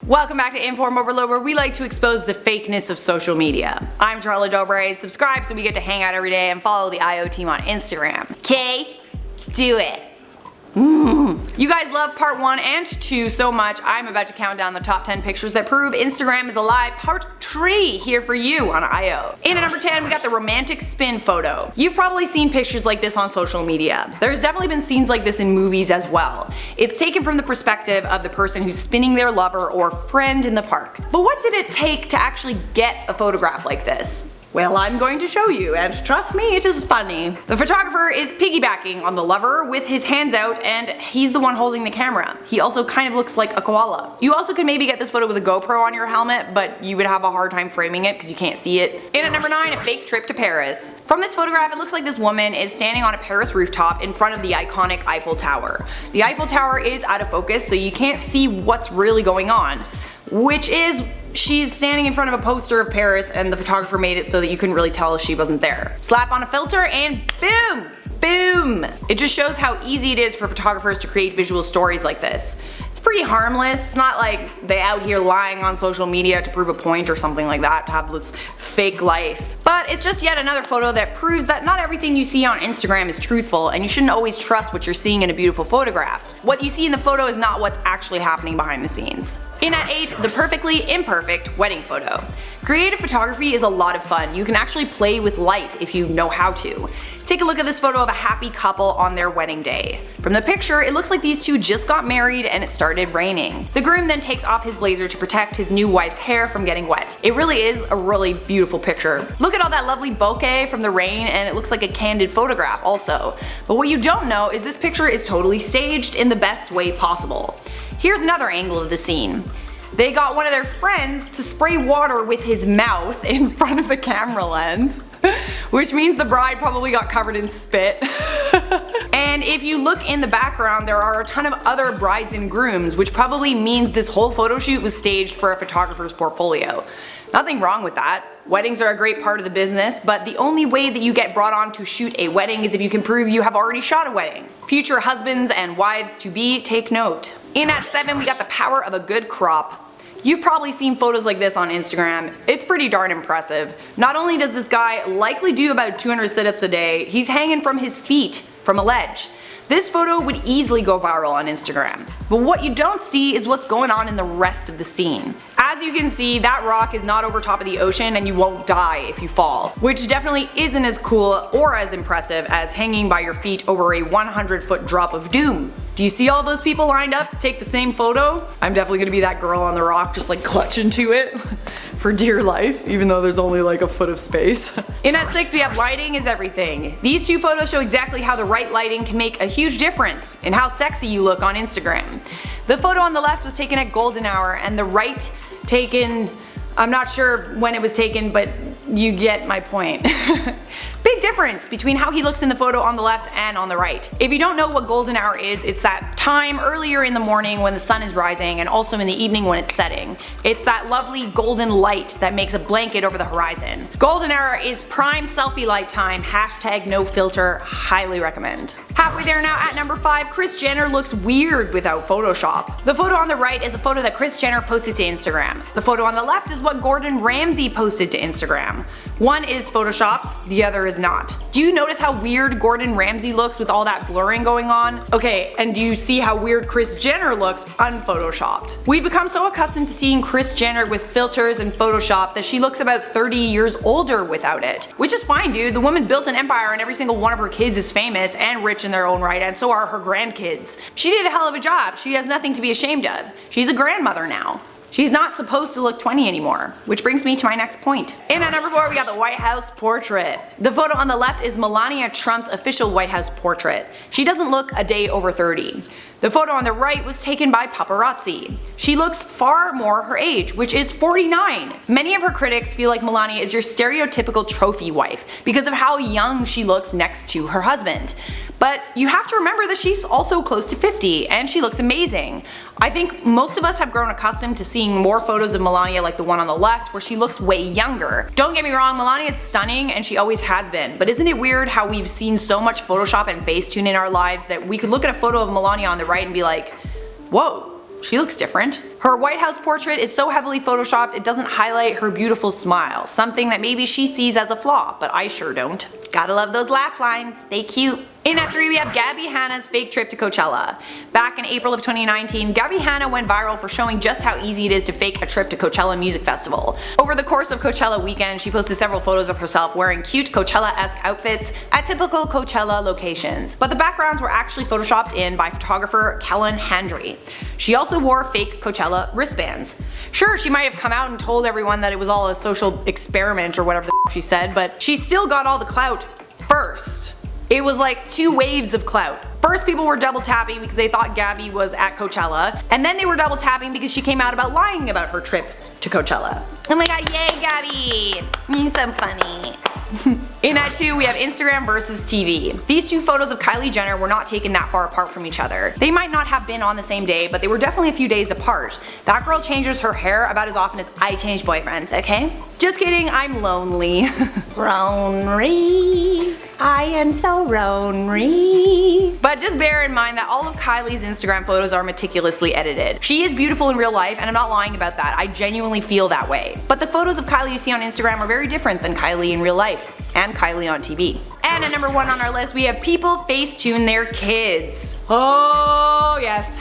Welcome back to InformOverload, where we like to expose the fakeness of social media. I'm Charlotte Dobre. Subscribe so we get to hang out every day and follow the IO team on Instagram. Okay? Do it. You guys love part 1 and 2 so much, I'm about to count down the top 10 pictures that prove Instagram is a lie, part 3 here for you on IO. In at number 10, we got the romantic spin photo. You've probably seen pictures like this on social media. There's definitely been scenes like this in movies as well. It's taken from the perspective of the person who's spinning their lover or friend in the park. But what did it take to actually get a photograph like this? Well, I'm going to show you, and trust me, it is funny. The photographer is piggybacking on the lover with his hands out, and he's the one holding the camera. He also kind of looks like a koala. You also could maybe get this photo with a GoPro on your helmet, but you would have a hard time framing it because you can't see it. In at number 9, a fake trip to Paris. From this photograph, it looks like this woman is standing on a Paris rooftop in front of the iconic Eiffel Tower. The Eiffel Tower is out of focus, so you can't see what's really going on, which is she's standing in front of a poster of Paris and the photographer made it so that you couldn't really tell if she wasn't there. Slap on a filter and boom! Boom! It just shows how easy it is for photographers to create visual stories like this. It's pretty harmless. It's not like they out here lying on social media to prove a point or something like that, to have this fake life. But it's just yet another photo that proves that not everything you see on Instagram is truthful, and you shouldn't always trust what you're seeing in a beautiful photograph. What you see in the photo is not what's actually happening behind the scenes. In at 8, the perfectly imperfect wedding photo. Creative photography is a lot of fun. You can actually play with light if you know how to. Take a look at this photo of a happy couple on their wedding day. From the picture, it looks like these two just got married and it started raining. The groom then takes off his blazer to protect his new wife's hair from getting wet. It really is a really beautiful picture. Look at all that lovely bokeh from the rain, and it looks like a candid photograph also. But what you don't know is this picture is totally staged in the best way possible. Here's another angle of the scene. They got one of their friends to spray water with his mouth in front of the camera lens, which means the bride probably got covered in spit. And if you look in the background, there are a ton of other brides and grooms, which probably means this whole photo shoot was staged for a photographer's portfolio. Nothing wrong with that. Weddings are a great part of the business, but the only way that you get brought on to shoot a wedding is if you can prove you have already shot a wedding. Future husbands and wives to be, take note. In at 7, we got the power of a good crop. You've probably seen photos like this on Instagram. It's pretty darn impressive. Not only does this guy likely do about 200 sit-ups a day, he's hanging from his feet from a ledge. This photo would easily go viral on Instagram. But what you don't see is what's going on in the rest of the scene. As you can see, that rock is not over top of the ocean and you won't die if you fall, which definitely isn't as cool or as impressive as hanging by your feet over a 100-foot drop of doom. Do you see all those people lined up to take the same photo? I'm definitely gonna be that girl on the rock just like clutching to it for dear life, even though there's only like a foot of space. In at 6, we have lighting is everything. These two photos show exactly how the right lighting can make a huge difference in how sexy you look on Instagram. The photo on the left was taken at golden hour and the right taken, I'm not sure when it was taken, but you get my point. Big difference between how he looks in the photo on the left and on the right. If you don't know what golden hour is, it's that time earlier in the morning when the sun is rising and also in the evening when it's setting. It's that lovely golden light that makes a blanket over the horizon. Golden hour is prime selfie light time, hashtag no filter, highly recommend. Halfway there now at number 5, Kris Jenner looks weird without Photoshop. The photo on the right is a photo that Kris Jenner posted to Instagram. The photo on the left is what Gordon Ramsay posted to Instagram. One is photoshopped, the other is not. Do you notice how weird Gordon Ramsay looks with all that blurring going on? Okay, and do you see how weird Kris Jenner looks unphotoshopped? We've become so accustomed to seeing Kris Jenner with filters and Photoshop that she looks about 30 years older without it. Which is fine, dude. The woman built an empire and every single one of her kids is famous and rich in their own right, and so are her grandkids. She did a hell of a job. She has nothing to be ashamed of. She's a grandmother now. She's not supposed to look 20 anymore, which brings me to my next point. In at number 4, we got the White House portrait. The photo on the left is Melania Trump's official White House portrait. She doesn't look a day over 30. The photo on the right was taken by paparazzi. She looks far more her age, which is 49. Many of her critics feel like Melania is your stereotypical trophy wife because of how young she looks next to her husband. But you have to remember that she's also close to 50 and she looks amazing. I think most of us have grown accustomed to seeing more photos of Melania like the one on the left where she looks way younger. Don't get me wrong, Melania is stunning and she always has been, but isn't it weird how we've seen so much Photoshop and Facetune in our lives that we could look at a photo of Melania on the right and be like, whoa, she looks different. Her White House portrait is so heavily photoshopped it doesn't highlight her beautiful smile, something that maybe she sees as a flaw, but I sure don't. Gotta love those laugh lines, they cute. In at 3 we have Gabby Hanna's fake trip to Coachella. Back in April of 2019, Gabby Hanna went viral for showing just how easy it is to fake a trip to Coachella Music Festival. Over the course of Coachella weekend, she posted several photos of herself wearing cute Coachella-esque outfits at typical Coachella locations, but the backgrounds were actually photoshopped in by photographer Kellen Handry. She also wore fake Coachella wristbands. Sure, she might have come out and told everyone that it was all a social experiment or whatever the she said, but she still got all the clout first. It was like 2 waves of clout. First, people were double tapping because they thought Gabby was at Coachella, and then they were double tapping because she came out about lying about her trip to Coachella. Oh my god, yay Gabby! You're so funny. In at 2 we have Instagram versus TV. These 2 photos of Kylie Jenner were not taken that far apart from each other. They might not have been on the same day, but they were definitely a few days apart. That girl changes her hair about as often as I change boyfriends, okay? Just kidding, I'm lonely. Lonely. I am so lonely. But just bear in mind that all of Kylie's Instagram photos are meticulously edited. She is beautiful in real life, and I'm not lying about that. I genuinely feel that way. But the photos of Kylie you see on Instagram are very different than Kylie in real life, and Kylie on TV. And at number 1 on our list, we have people Facetune their kids. Oh yes,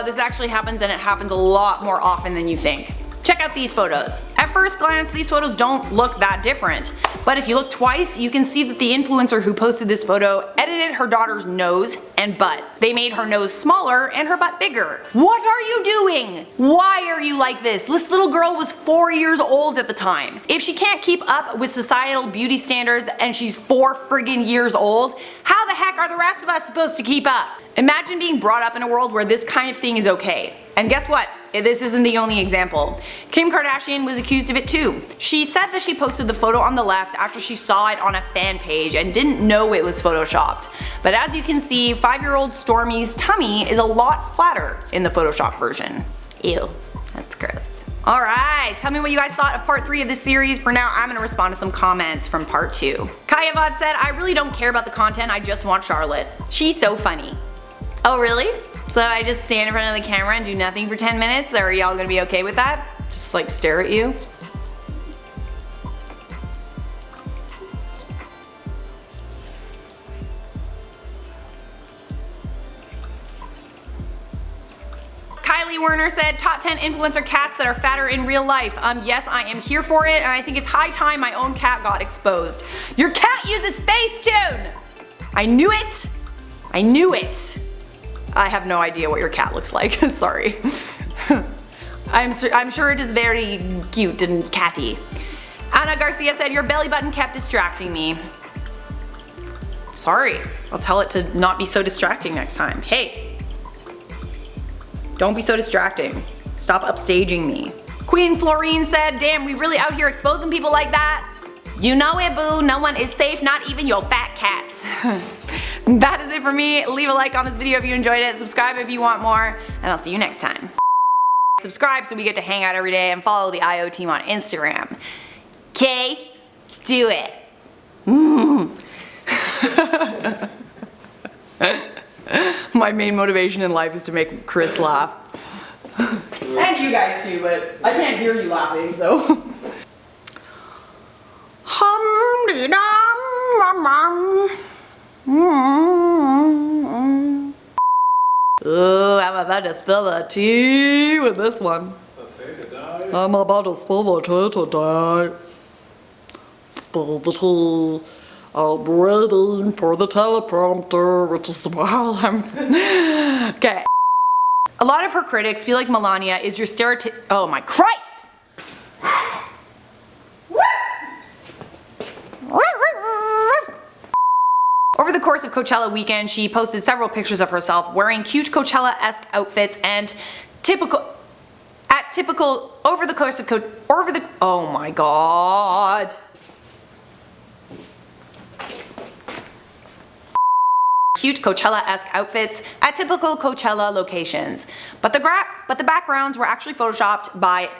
this actually happens, and it happens a lot more often than you think. Check out these photos. At first glance, these photos don't look that different, but if you look twice, you can see that the influencer who posted this photo edited her daughter's nose and butt. They made her nose smaller and her butt bigger. What are you doing? Why are you like this? This little girl was 4 years old at the time. If she can't keep up with societal beauty standards and she's 4 friggin' years old, how the heck are the rest of us supposed to keep up? Imagine being brought up in a world where this kind of thing is okay. And guess what? This isn't the only example. Kim Kardashian was accused of it too. She said that she posted the photo on the left after she saw it on a fan page and didn't know it was photoshopped. But as you can see, 5-year-old Stormi's tummy is a lot flatter in the Photoshop version. Ew, that's gross. Alright, tell me what you guys thought of part 3 of this series. For now, I'm gonna respond to some comments from part 2. Kaya Vod said, I really don't care about the content, I just want Charlotte. She's so funny. Oh really? So I just stand in front of the camera and do nothing for 10 minutes? Or are y'all gonna be okay with that? Just like stare at you? Kylie Werner said, top 10 influencer cats that are fatter in real life. Yes, I am here for it, and I think it's high time my own cat got exposed. Your cat uses Facetune! I knew it! I knew it! I have no idea what your cat looks like, sorry. I'm sure it is very cute and catty. Ana Garcia said, your belly button kept distracting me. Sorry, I'll tell it to not be so distracting next time. Hey, don't be so distracting. Stop upstaging me. Queen Florine said, damn, we really out here exposing people like that? You know it, boo. No one is safe, not even your fat cats. That is it for me. Leave a like on this video if you enjoyed it. Subscribe if you want more, and I'll see you next time. Subscribe so we get to hang out every day, and follow the IO team on Instagram. Okay? Do it. My main motivation in life is to make Kris laugh. And you guys too, but I can't hear you laughing, so. Ooh, I'm about to spill the tea with this one. I'm about to spill the tea today. Spill the tea. I'm waiting for the teleprompter, which is while I'm. Okay. A lot of her critics feel like Melania is your stereotype. Oh my Christ! Over the course of Coachella weekend, she posted several pictures of herself wearing cute Coachella-esque outfits and over the course of oh my god. Cute Coachella-esque outfits at typical Coachella locations. But the backgrounds were actually photoshopped by